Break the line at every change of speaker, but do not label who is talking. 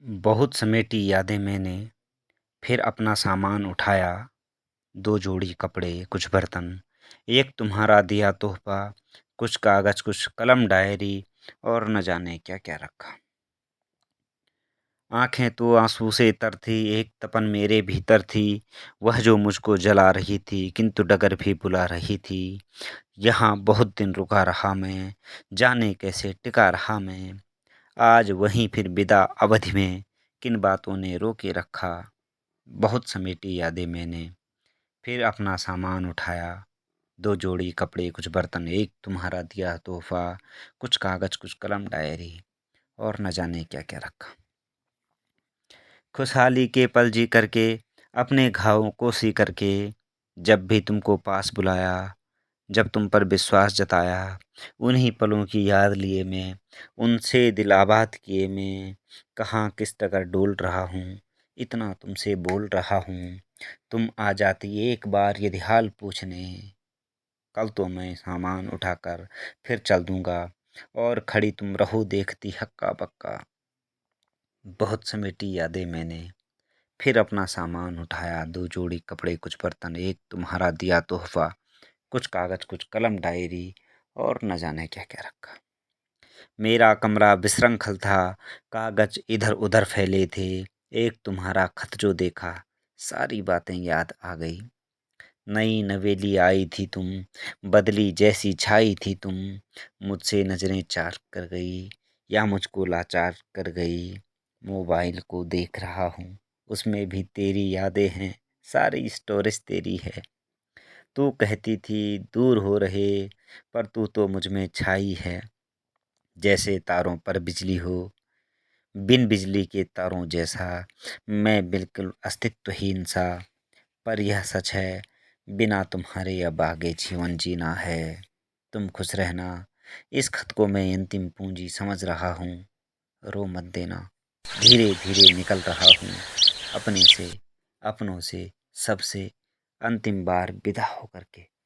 बहुत समेटी यादें मैंने, फिर अपना सामान उठाया। 2 जोड़ी कपड़े, कुछ बर्तन, एक तुम्हारा दिया तोहफा, कुछ कागज, कुछ कलम, डायरी और न जाने क्या-क्या रखा। आँखें तो आँसू से तर थी, एक तपन मेरे भीतर थी, वह जो मुझको जला रही थी, किंतु डगर भी बुला रही थी। यहाँ बहुत दिन रुका रहा मैं, जाने कैसे टिका रहा मैं। आज वहीं फिर विदा अवधि में, किन बातों ने रोके रखा। बहुत समेटी यादें मैंने, फिर अपना सामान उठाया। 2 जोड़ी कपड़े, कुछ बर्तन, एक तुम्हारा दिया तोहफा, कुछ कागज, कुछ कलम, डायरी और न जाने क्या-क्या रखा। खुशहाली के पल जी करके, अपने घावों को सी करके, जब भी तुमको पास बुलाया, जब तुम पर विश्वास जताया, उन्हीं पलों की याद लिए मैं, उनसे दिल आबाद किए मैं, कहाँ किस डगर डोल रहा हूँ, इतना तुमसे बोल रहा हूँ। तुम आ जाती एक बार यदि हाल पूछने, कल तो मैं सामान उठाकर फिर चल दूँगा और खड़ी तुम रहो देखती हक्का-बक्का। बहुत समेटी यादें मैंने, फिर अपना सामान उठाया। 2 जोड़ी कपड़े, कुछ बर्तन, एक तुम्हारा दिया तोहफा, कुछ कागज, कुछ कलम, डायरी और न जाने क्या-क्या रखा। मेरा कमरा विशृंखल था, कागज इधर-उधर फैले थे, एक तुम्हारा खत जो देखा, सारी बातें याद आ गई। नई नवेली आई थी तुम, बदली जैसी छाई थी तुम, मुझसे नजरें चार कर गई या मुझको लाचार कर गई। मोबाइल को देख रहा हूँ, उसमें भी तेरी यादें हैं, सारी स्टोरेज तेरी है। तू कहती थी दूर हो रहे, पर तू तो मुझ में छाई है, जैसे तारों पर बिजली हो, बिन बिजली के तारों जैसा मैं बिल्कुल अस्तित्वहीन सा। पर यह सच है, बिना तुम्हारे अब आगे जीवन जीना है। तुम खुश रहना, इस खत को मैं अंतिम पूंजी समझ रहा हूँ। रो मत देना, धीरे धीरे निकल रहा हूँ, अपने से, अपनों से, सबसे अंतिम बार विदा होकर के।